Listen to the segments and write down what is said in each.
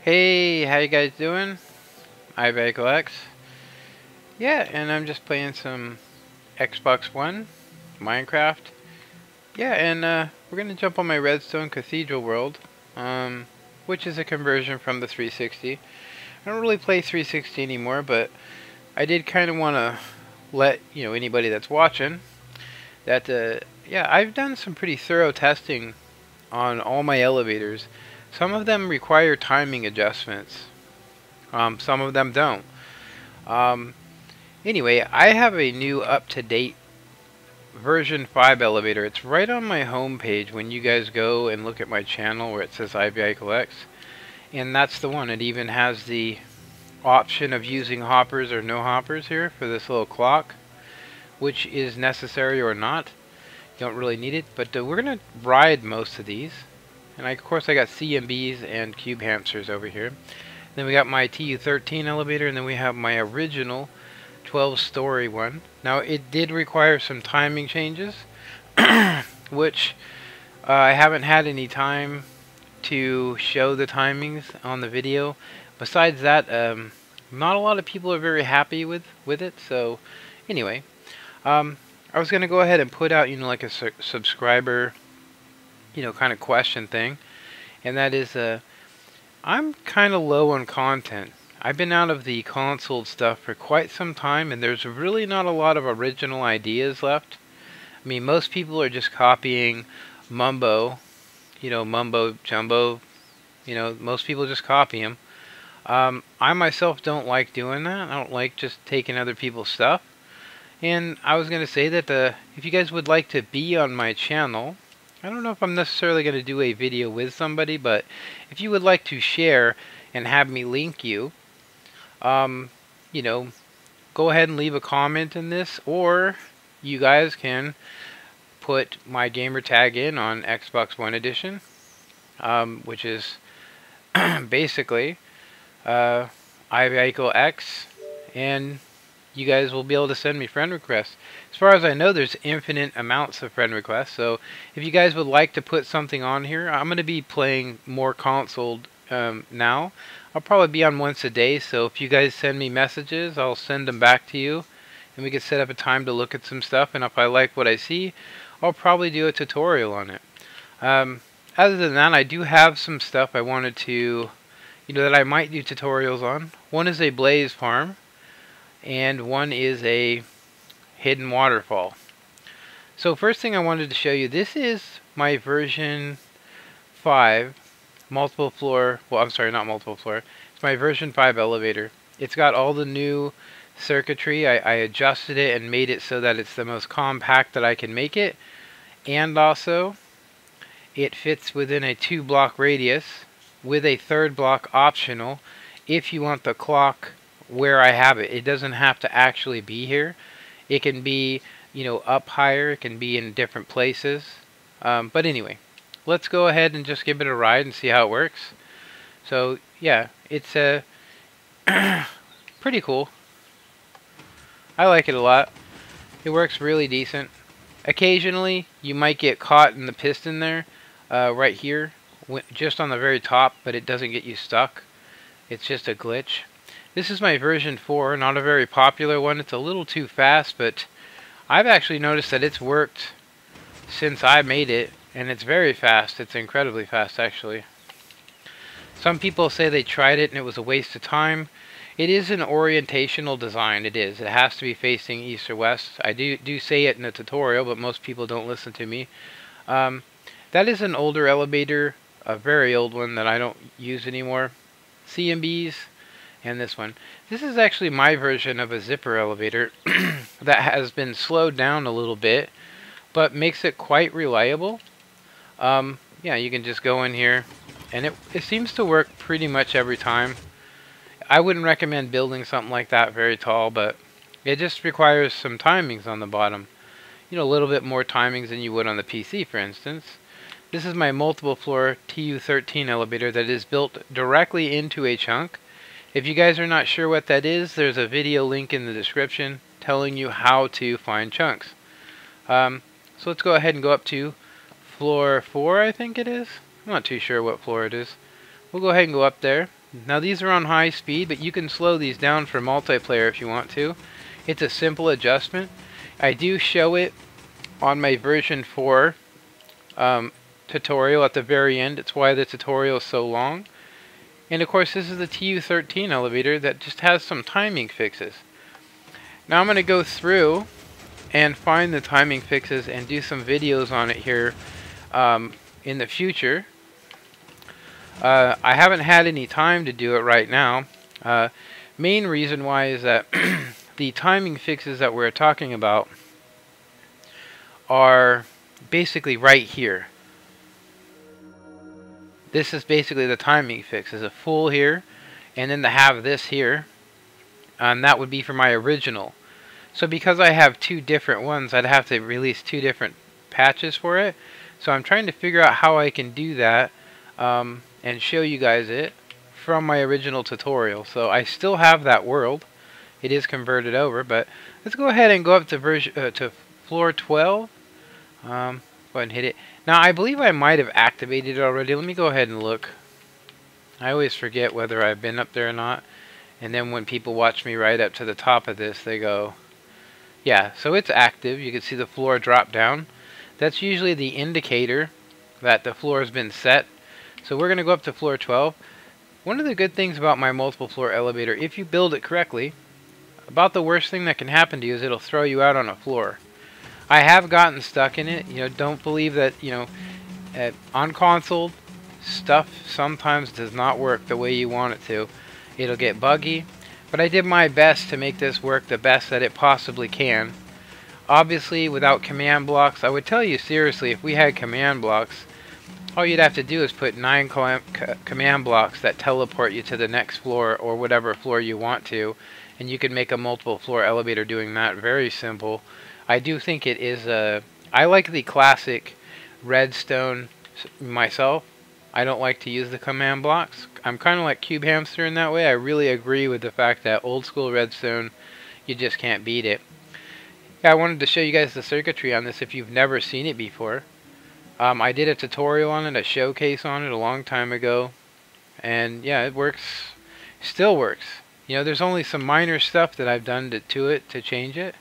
Hey, how you guys doing? I'm X. Yeah, and I'm just playing some Xbox One, Minecraft. Yeah, and we're gonna jump on my Redstone Cathedral world, which is a conversion from the 360. I don't really play 360 anymore, but I did kind of want to let anybody that's watching that yeah, I've done some pretty thorough testing on all my elevators. Some of them require timing adjustments. Some of them don't. Um, anyway, I have a new up-to-date version 5 elevator. It's right on my home page when you guys go and look at my channel where it says X. And that's the one. It even has the option of using hoppers or no hoppers here for this little clock, which is necessary or not. You don't really need it, but we're going to ride most of these. And of course I got CMBs and cube hamsters over here. Then we got my TU13 elevator, and then we have my original 12-story one. Now it did require some timing changes, which I haven't had any time to show the timings on the video. Besides that, not a lot of people are very happy with it. So anyway, I was gonna go ahead and put out like a subscriber kind of question thing, and that is I'm kind of low on content. I've been out of the console stuff for quite some time, and there's really not a lot of original ideas left. I mean, most people are just copying mumbo, mumbo jumbo. Most people just copy them. I myself don't like doing that. I don't like just taking other people's stuff. And I was going to say that if you guys would like to be on my channel, I don't know if I'm necessarily going to do a video with somebody, but if you would like to share and have me link you, go ahead and leave a comment in this, or you guys can put my gamer tag in on Xbox One Edition, which is basically X, and you guys will be able to send me friend requests. As far as I know, there's infinite amounts of friend requests, so if you guys would like to put something on here, I'm going to be playing more console now. I'll probably be on once a day, so if you guys send me messages, I'll send them back to you, and we can set up a time to look at some stuff, and if I like what I see, I'll probably do a tutorial on it. Other than that, I do have some stuff I wanted to, that I might do tutorials on. One is a blaze farm, and one is a hidden waterfall. So first thing I wanted to show you, this is my version 5 multiple floor, well, I'm sorry, not multiple floor, it's my version 5 elevator. It's got all the new circuitry. I adjusted it and made it so that it's the most compact that I can make it, and also it fits within a 2-block radius with a 3rd block optional if you want the clock where I have it. It doesn't have to actually be here. It can be, up higher. It can be in different places. But anyway, let's go ahead and just give it a ride and see how it works. So yeah, it's pretty cool. I like it a lot. It works really decent. Occasionally, you might get caught in the piston there, right here, just on the very top, but it doesn't get you stuck. It's just a glitch. This is my version 4, not a very popular one. It's a little too fast, but I've actually noticed that it's worked since I made it, and it's very fast. It's incredibly fast, actually. Some people say they tried it and it was a waste of time. It is an orientational design. It is. It has to be facing east or west. I do say it in the tutorial, but most people don't listen to me. That is an older elevator, a very old one that I don't use anymore. CMBs. And this one. This is actually my version of a zipper elevator that has been slowed down a little bit, but makes it quite reliable. Yeah, you can just go in here, and it seems to work pretty much every time. I wouldn't recommend building something like that very tall, but it just requires some timings on the bottom. A little bit more timings than you would on the PC, for instance. This is my multiple floor TU13 elevator that is built directly into a chunk. If you guys are not sure what that is, there's a video link in the description telling you how to find chunks. So let's go ahead and go up to floor 4, I think it is. I'm not too sure what floor it is. We'll go ahead and go up there. Now these are on high speed, but you can slow these down for multiplayer if you want to. It's a simple adjustment. I do show it on my version 4 tutorial at the very end. It's why the tutorial is so long. And of course this is the TU13 elevator that just has some timing fixes. Now I'm going to go through and find the timing fixes and do some videos on it here in the future. I haven't had any time to do it right now. Main reason why is that the timing fixes that we're talking about are basically right here. This is basically the timing fix. Is a full here, and then to have this here, and that would be for my original. So because I have two different ones, I'd have to release two different patches for it. So I'm trying to figure out how I can do that and show you guys it from my original tutorial. So I still have that world. It is converted over, but let's go ahead and go up to to floor 12. Go ahead and hit it. Now I believe I might have activated it already. Let me go ahead and look. I always forget whether I've been up there or not. And then when people watch me right up to the top of this, they go, yeah, so it's active. You can see the floor drop down. That's usually the indicator that the floor has been set. So we're going to go up to floor 12. One of the good things about my multiple floor elevator, if you build it correctly, about the worst thing that can happen to you is it'll throw you out on a floor. I have gotten stuck in it. You know, don't believe that, you know, on console, stuff sometimes does not work the way you want it to. It'll get buggy. But I did my best to make this work the best that it possibly can. Obviously, without command blocks, I would tell you seriously, if we had command blocks, all you'd have to do is put 9 command blocks that teleport you to the next floor or whatever floor you want to, and you can make a multiple floor elevator doing that. Very simple. I do think it is I like the classic Redstone myself. I don't like to use the command blocks. I'm kind of like Cube Hamster in that way. I really agree with the fact that old school Redstone, you just can't beat it. Yeah, I wanted to show you guys the circuitry on this if you've never seen it before. I did a tutorial on it, a showcase on it a long time ago. And yeah, it works. Still works. You know, there's only some minor stuff that I've done to it to change it.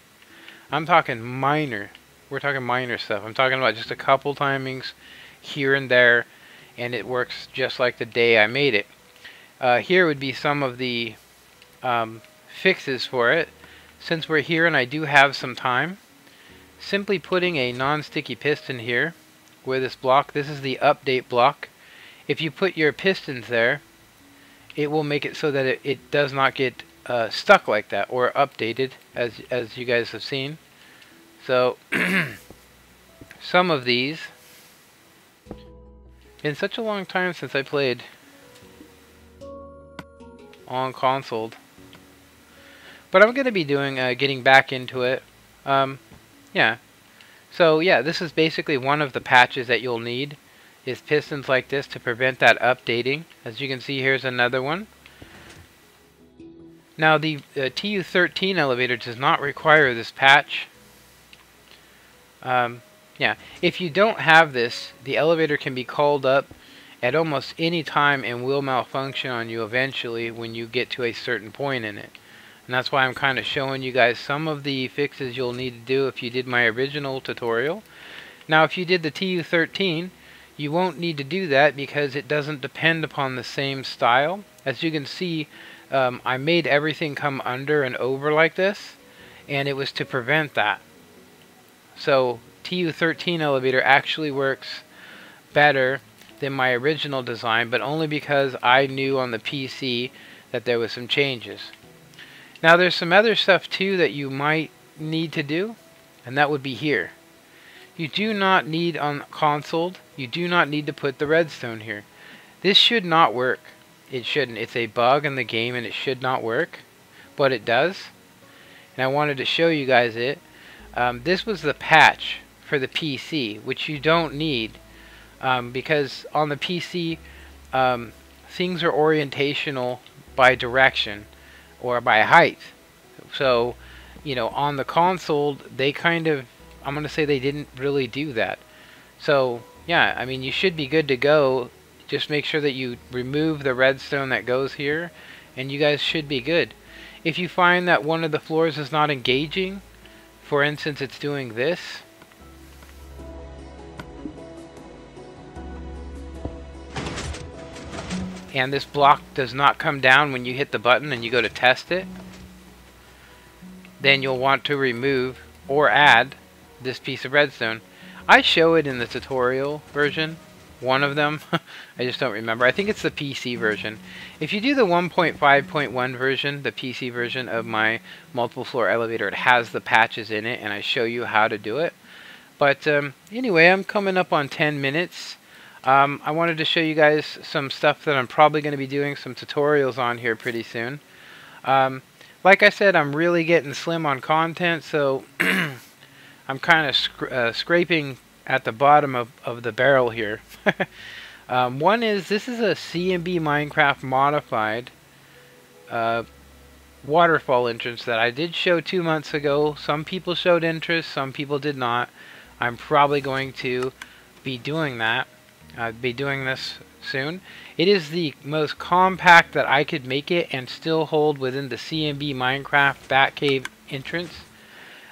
I'm talking minor. We're talking minor stuff. I'm talking about just a couple timings here and there, and it works just like the day I made it. Here would be some of the fixes for it. Since we're here and I do have some time, simply putting a non-sticky piston here where this block, this is the update block. If you put your pistons there, it will make it so that it does not get stuck like that or updated, as you guys have seen. So some of these, been such a long time since I played on console, but I'm going to be doing getting back into it. Yeah, so yeah, this is basically one of the patches that you'll need, is pistons like this to prevent that updating. As you can see, here's another one. Now the TU13 elevator does not require this patch. Yeah, if you don't have this, the elevator can be called up at almost any time and will malfunction on you eventually when you get to a certain point in it. And that's why I'm kind of showing you guys some of the fixes you'll need to do if you did my original tutorial. Now if you did the TU13, you won't need to do that because it doesn't depend upon the same style. As you can see, I made everything come under and over like this, and it was to prevent that. So TU13 elevator actually works better than my original design, but only because I knew on the PC that there was some changes. Now there's some other stuff too that you might need to do, and that would be here. You do not need on console, you do not need to put the redstone here. This should not work. It shouldn't. It's a bug in the game and it should not work, but it does. And I wanted to show you guys it. This was the patch for the PC, which you don't need because on the PC things are orientational by direction or by height. So, you know, on the console they kind of, I'm going to say they didn't really do that. So, yeah, I mean, you should be good to go Just make sure that you remove the redstone that goes here, and you guys should be good. If you find that one of the floors is not engaging, for instance, it's doing this, and this block does not come down when you hit the button and you go to test it, then you'll want to remove or add this piece of redstone. I show it in the tutorial version, one of them. I just don't remember. I think it's the PC version. If you do the 1.5.1 version, the PC version of my multiple floor elevator, it has the patches in it, and I show you how to do it. But anyway, I'm coming up on 10 minutes. I wanted to show you guys some stuff that I'm probably going to be doing some tutorials on here pretty soon. Like I said, I'm really getting slim on content, so I'm kind of scraping at the bottom of the barrel here. One is, this is a C&B Minecraft modified waterfall entrance that I did show 2 months ago. Some people showed interest, some people did not. I'm probably going to be doing that. I'll be doing this soon. It is the most compact that I could make it and still hold within the C&B Minecraft Batcave entrance.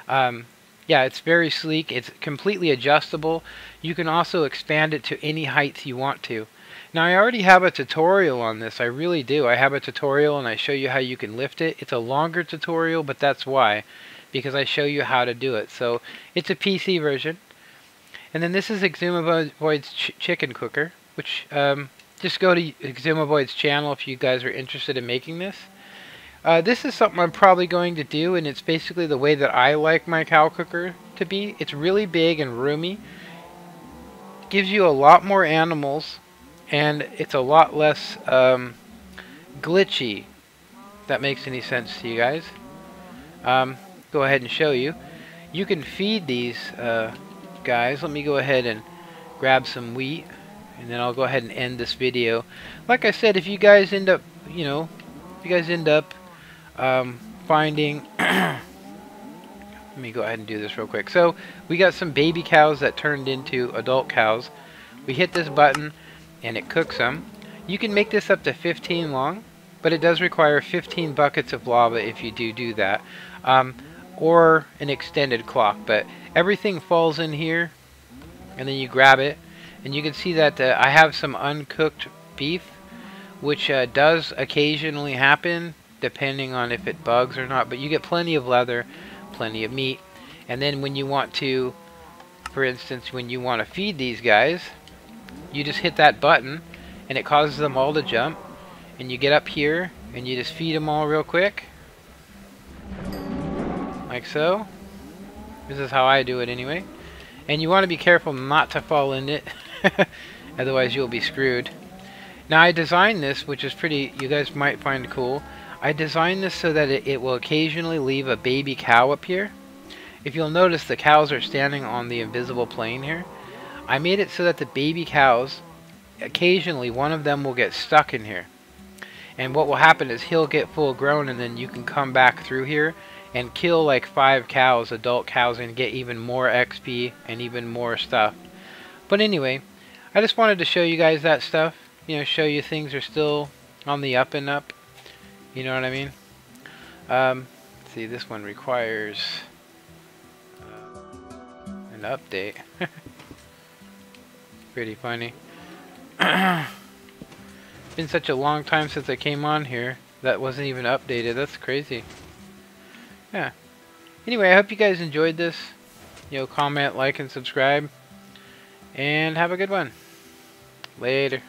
Yeah, it's very sleek. It's completely adjustable. You can also expand it to any height you want to. Now, I already have a tutorial on this. I really do. I have a tutorial and I show you how you can lift it. It's a longer tutorial, but that's why. Because I show you how to do it. So, it's a PC version. And then this is Exumavoid's chicken cooker, which just go to Exumavoid's channel if you guys are interested in making this. This is something I'm probably going to do, and it's basically the way that I like my cow cooker to be. It's really big and roomy. Gives you a lot more animals, and it's a lot less glitchy. If that makes any sense to you guys. Go ahead and show you. You can feed these guys. Let me go ahead and grab some wheat, and then I'll go ahead and end this video. Like I said, if you guys end up, finding let me go ahead and do this real quick. So we got some baby cows that turned into adult cows. We hit this button and it cooks them. You can make this up to 15 long, but it does require 15 buckets of lava if you do that, or an extended clock. But everything falls in here, and then you grab it, and you can see that I have some uncooked beef, which does occasionally happen depending on if it bugs or not, but you get plenty of leather, plenty of meat. And then when you want to, for instance, when you want to feed these guys, you just hit that button and it causes them all to jump, and you get up here and you just feed them all real quick, like so. This is how I do it anyway. And you want to be careful not to fall in it, otherwise you'll be screwed. Now, I designed this, which is pretty, you guys might find cool. I designed this so that it will occasionally leave a baby cow up here. If you'll notice, the cows are standing on the invisible plane here. I made it so that the baby cows, occasionally one of them will get stuck in here. And what will happen is he'll get full grown, and then you can come back through here and kill like 5 cows, adult cows, and get even more XP and even more stuff. But anyway, I just wanted to show you guys that stuff. You know, show you things are still on the up and up. You know what I mean? See, this one requires an update. Pretty funny. Been such a long time since I came on here. That wasn't even updated. That's crazy. Yeah. Anyway, I hope you guys enjoyed this. You know, comment, like, and subscribe. And have a good one. Later.